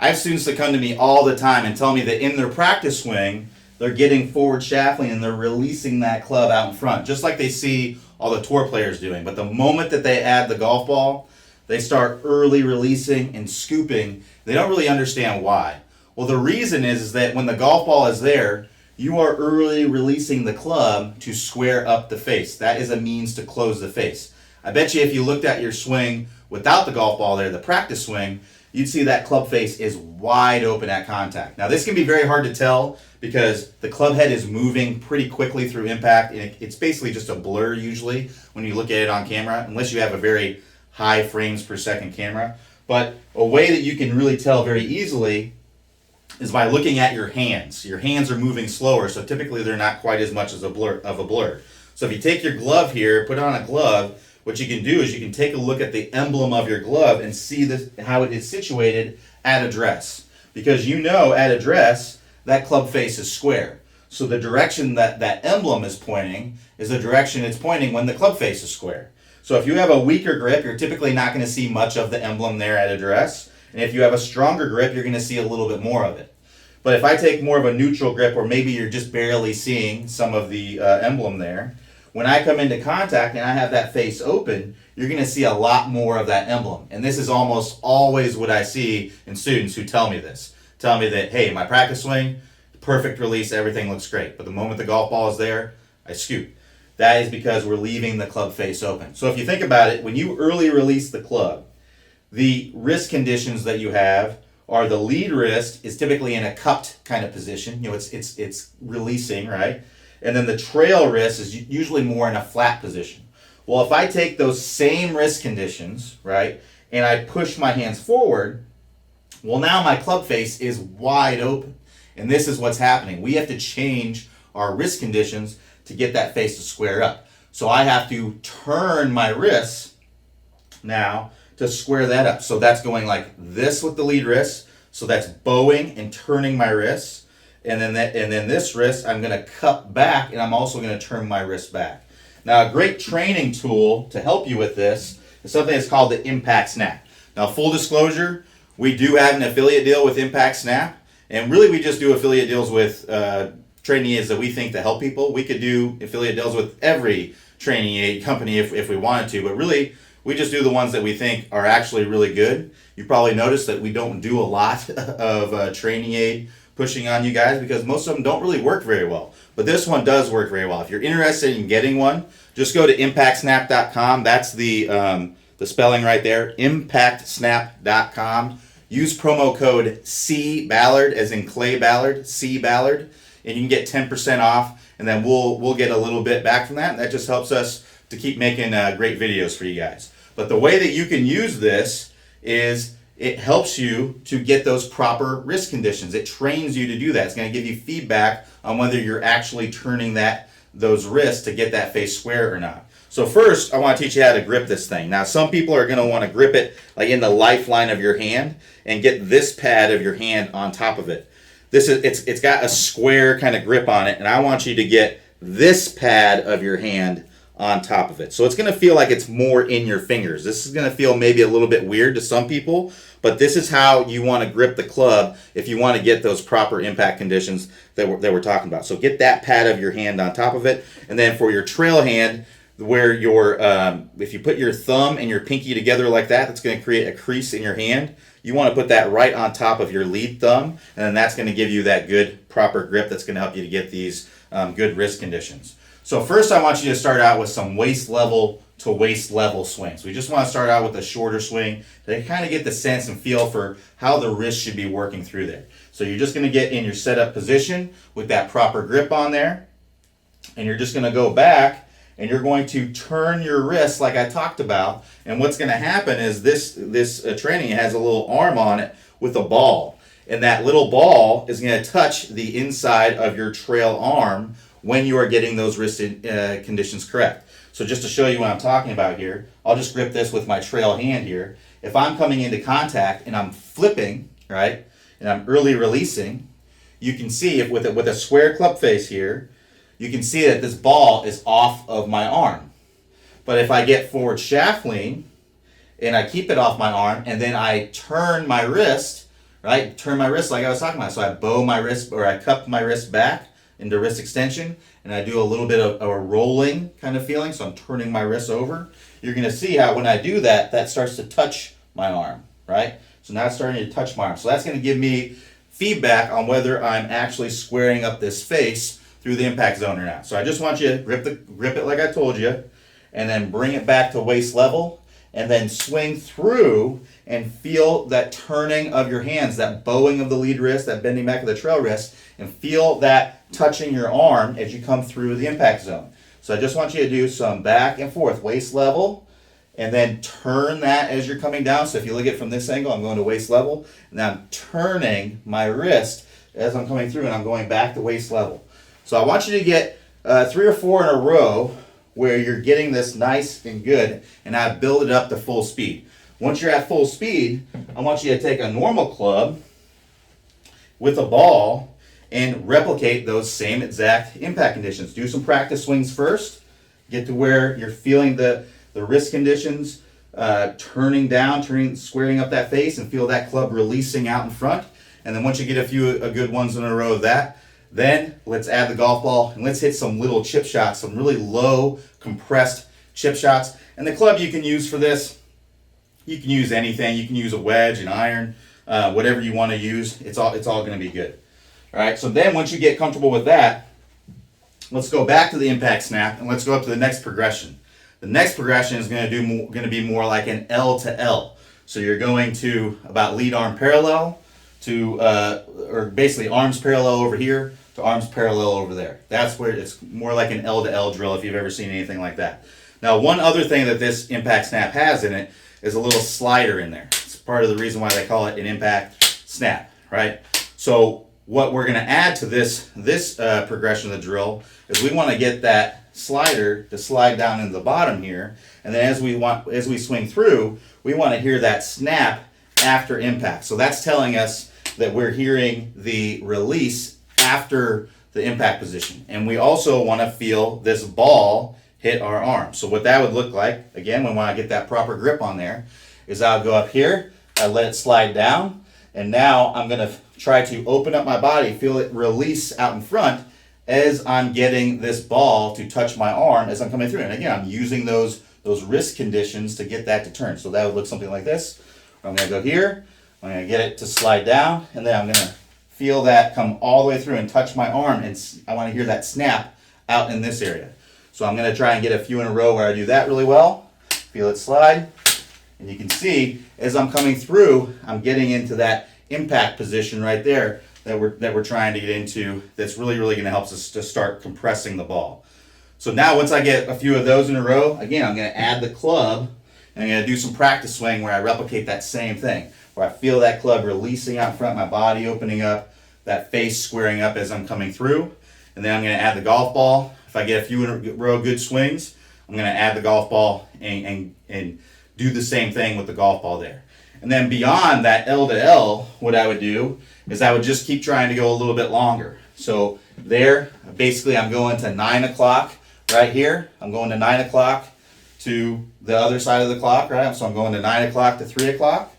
I have students that come to me all the time and tell me that in their practice swing, they're getting forward shaft lean and they're releasing that club out in front, just like they see all the tour players doing. But the moment that they add the golf ball, they start early releasing and scooping. They don't really understand why. Well, the reason is that when the golf ball is there, you are early releasing the club to square up the face. That is a means to close the face. I bet you if you looked at your swing without the golf ball there, the practice swing, you'd see that club face is wide open at contact. Now this can be very hard to tell because the club head is moving pretty quickly through impact. And it's basically just a blur usually when you look at it on camera, unless you have a very high frames per second camera. But a way that you can really tell very easily is by looking at your hands. Your hands are moving slower, so typically they're not quite as much as a blur. So if you take your glove here, put on a glove, what you can do is you can take a look at the emblem of your glove and see how it is situated at address. Because you know at address, that club face is square. So the direction that emblem is pointing is the direction it's pointing when the club face is square. So if you have a weaker grip, you're typically not going to see much of the emblem there at address. And if you have a stronger grip, you're going to see a little bit more of it. But if I take more of a neutral grip, or maybe you're just barely seeing some of the emblem there, when I come into contact and I have that face open, you're going to see a lot more of that emblem. And this is almost always what I see in students who tell me this. Tell me that, hey, my practice swing, perfect release, everything looks great. But the moment the golf ball is there, I scoop. That is because we're leaving the club face open. So if you think about it, when you early release the club, the wrist conditions that you have are the lead wrist is typically in a cupped kind of position. It's releasing, right? And then the trail wrist is usually more in a flat position. Well, if I take those same wrist conditions, right, and I push my hands forward, well, now my club face is wide open. And this is what's happening. We have to change our wrist conditions to get that face to square up. So I have to turn my wrists now to square that up. So that's going like this with the lead wrist. So that's bowing and turning my wrists. And then this wrist, I'm going to cup back, and I'm also going to turn my wrist back. Now, a great training tool to help you with this is something that's called the Impact Snap. Now, full disclosure, we do have an affiliate deal with Impact Snap, and really we just do affiliate deals with training aids that we think that help people. We could do affiliate deals with every training aid company if we wanted to, but really we just do the ones that we think are actually really good. You probably noticed that we don't do a lot of training aid pushing on you guys because most of them don't really work very well. But this one does work very well. If you're interested in getting one, just go to impactsnap.com. That's the spelling right there, impactsnap.com. Use promo code CBallard, as in Clay Ballard, CBallard, and you can get 10% off, and then we'll get a little bit back from that, and that just helps us to keep making great videos for you guys. But the way that you can use this is it helps you to get those proper wrist conditions. It trains you to do that. It's going to give you feedback on whether you're actually turning those wrists to get that face square or not. So first, I want to teach you how to grip this thing. Now, some people are going to want to grip it like in the lifeline of your hand and get this pad of your hand on top of it. It's got a square kind of grip on it, and I want you to get this pad of your hand on top of it. So it's going to feel like it's more in your fingers. This is going to feel maybe a little bit weird to some people, but this is how you want to grip the club if you want to get those proper impact conditions that we're talking about. So get that pad of your hand on top of it, and then for your trail hand, where if you put your thumb and your pinky together like that, that's going to create a crease in your hand. You want to put that right on top of your lead thumb, and then that's going to give you that good proper grip that's going to help you to get these good wrist conditions. So first I want you to start out with some waist level to waist level swings. We just want to start out with a shorter swing to kind of get the sense and feel for how the wrist should be working through there. So you're just going to get in your setup position with that proper grip on there, and you're just going to go back and you're going to turn your wrist like I talked about. And what's going to happen is this training has a little arm on it with a ball, and that little ball is going to touch the inside of your trail arm when you are getting those wrist conditions correct. So just to show you what I'm talking about here, I'll just grip this with my trail hand here. If I'm coming into contact and I'm flipping, right, and I'm early releasing, you can see with a square club face here, you can see that this ball is off of my arm. But if I get forward shaft lean and I keep it off my arm and then I turn my wrist, right? Turn my wrist like I was talking about. So I bow my wrist, or I cup my wrist back into wrist extension, and I do a little bit of a rolling kind of feeling. So I'm turning my wrist over. You're going to see how when I do that, that starts to touch my arm, right? So now it's starting to touch my arm. So that's going to give me feedback on whether I'm actually squaring up this face through the impact zone or not. So I just want you to grip it like I told you, and then bring it back to waist level, and then swing through and feel that turning of your hands, that bowing of the lead wrist, that bending back of the trail wrist, and feel that touching your arm as you come through the impact zone. So I just want you to do some back and forth, waist level, and then turn that as you're coming down. So if you look at it from this angle, I'm going to waist level, and then I'm turning my wrist as I'm coming through, and I'm going back to waist level. So I want you to get 3 or 4 in a row where you're getting this nice and good, and I build it up to full speed. Once you're at full speed, I want you to take a normal club with a ball and replicate those same exact impact conditions. Do some practice swings first, get to where you're feeling the wrist conditions, turning down, squaring up that face, and feel that club releasing out in front. And then once you get a few good ones in a row of that, then let's add the golf ball and let's hit some little chip shots, some really low compressed chip shots. And the club you can use for this, you can use anything. You can use a wedge, an iron, whatever you want to use. It's all going to be good. All right. So then once you get comfortable with that, let's go back to the impact snap and let's go up to the next progression. The next progression is going to be more like an L to L. So you're going to about lead arm parallel to, or basically arms parallel over here to arms parallel over there. That's where it's more like an L to L drill if you've ever seen anything like that. Now, one other thing that this impact snap has in it is a little slider in there. It's part of the reason why they call it an impact snap, right? So what we're going to add to this progression of the drill is we want to get that slider to slide down into the bottom here, and then as we swing through, we want to hear that snap after impact. So that's telling us that we're hearing the release after the impact position. And we also want to feel this ball hit our arm. So what that would look like, again, when I get that proper grip on there, is I'll go up here, I let it slide down, and now I'm going to try to open up my body, feel it release out in front as I'm getting this ball to touch my arm as I'm coming through. And again, I'm using those wrist conditions to get that to turn. So that would look something like this. I'm going to go here, I'm going to get it to slide down, and then I'm going to feel that come all the way through and touch my arm, and I want to hear that snap out in this area. So I'm going to try and get a few in a row where I do that really well. Feel it slide, and you can see as I'm coming through, I'm getting into that impact position right there that we're trying to get into. That's really going to help us to start compressing the ball. So now once I get a few of those in a row, again, I'm going to add the club, and I'm going to do some practice swing where I replicate that same thing, where I feel that club releasing out front, my body opening up, that face squaring up as I'm coming through. And then I'm going to add the golf ball. If I get a few in a row good swings, I'm going to add the golf ball and do the same thing with the golf ball there. And then beyond that L to L, what I would do is I would just keep trying to go a little bit longer. So there, basically I'm going to 9 o'clock right here. I'm going to 9 o'clock to the other side of the clock, right? So I'm going to 9 o'clock to 3 o'clock.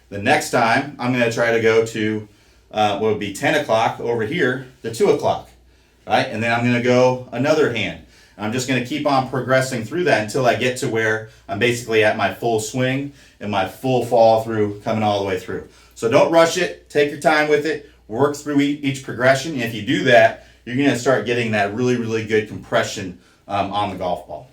The next time, I'm going to try to go to what would be 10 o'clock over here to 2 o'clock, right? And then I'm going to go another hand. I'm just going to keep on progressing through that until I get to where I'm basically at my full swing and my full fall through, coming all the way through. So don't rush it. Take your time with it. Work through each progression. And if you do that, you're going to start getting that really good compression on the golf ball.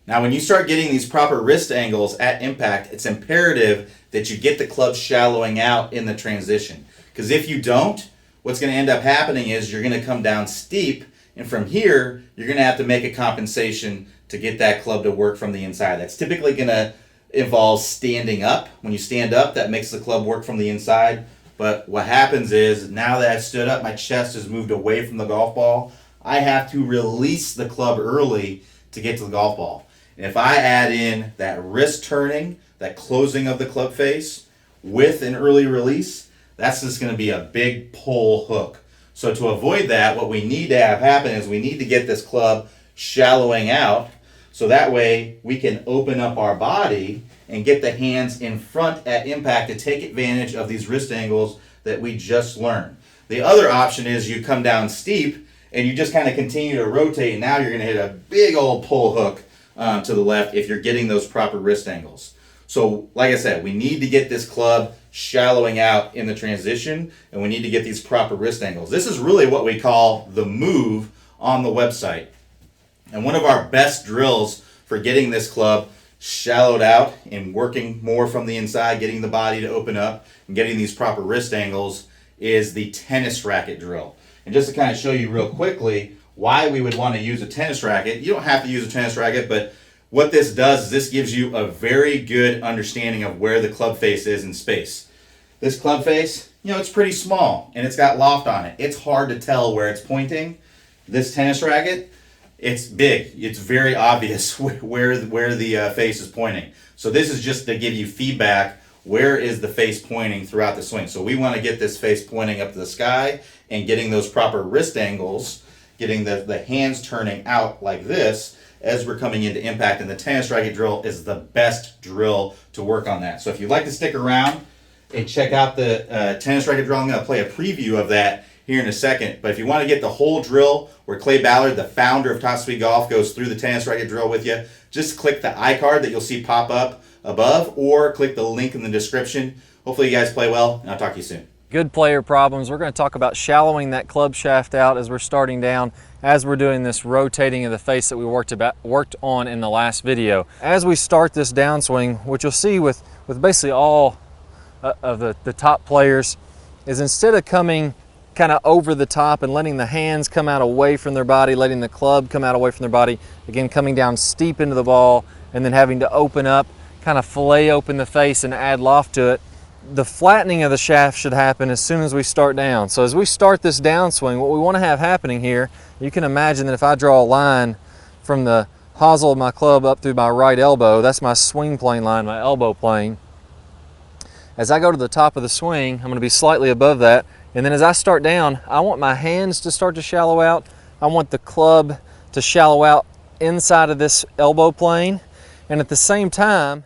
Now, when you start getting these proper wrist angles at impact, it's imperative that you get the club shallowing out in the transition. Because if you don't, what's going to end up happening is you're going to come down steep, and from here, you're going to have to make a compensation to get that club to work from the inside. That's typically going to involve standing up. When you stand up, that makes the club work from the inside. But what happens is, now that I've stood up, my chest has moved away from the golf ball. I have to release the club early to get to the golf ball. And if I add in that wrist turning, that closing of the club face with an early release, that's just going to be a big pull hook. So to avoid that, what we need to have happen is we need to get this club shallowing out, so that way we can open up our body and get the hands in front at impact to take advantage of these wrist angles that we just learned. The other option is you come down steep and you just kind of continue to rotate, and now you're going to hit a big old pull hook to the left if you're getting those proper wrist angles. So like I said, we need to get this club shallowing out in the transition, and we need to get these proper wrist angles. This is really what we call the move on the website. And one of our best drills for getting this club shallowed out and working more from the inside, getting the body to open up and getting these proper wrist angles is the tennis racket drill. And just to kind of show you real quickly why we would want to use a tennis racket, you don't have to use a tennis racket, but what this does is this gives you a very good understanding of where the club face is in space. This club face, it's pretty small and it's got loft on it. It's hard to tell where it's pointing. This tennis racket, it's big. It's very obvious where the face is pointing. So this is just to give you feedback. Where is the face pointing throughout the swing? So we want to get this face pointing up to the sky and getting those proper wrist angles, getting the hands turning out like this as we're coming into impact. And the tennis racket drill is the best drill to work on that. So if you'd like to stick around and check out the tennis racket drill, I'm going to play a preview of that here in a second. But if you want to get the whole drill where Clay Ballard, the founder of Top Speed Golf, goes through the tennis racket drill with you, just click the iCard that you'll see pop up above or click the link in the description. Hopefully you guys play well, and I'll talk to you soon. Good player problems. We're going to talk about shallowing that club shaft out as we're starting down, as we're doing this rotating of the face that we worked on in the last video. As we start this downswing, what you'll see with basically all of the top players is instead of coming kind of over the top and letting the hands come out away from their body, letting the club come out away from their body, again coming down steep into the ball and then having to open up, kind of fillet open the face and add loft to it. The flattening of the shaft should happen as soon as we start down. So as we start this downswing, what we want to have happening here, you can imagine that if I draw a line from the hosel of my club up through my right elbow, that's my swing plane line, my elbow plane. As I go to the top of the swing, I'm going to be slightly above that. And then as I start down, I want my hands to start to shallow out. I want the club to shallow out inside of this elbow plane. And at the same time,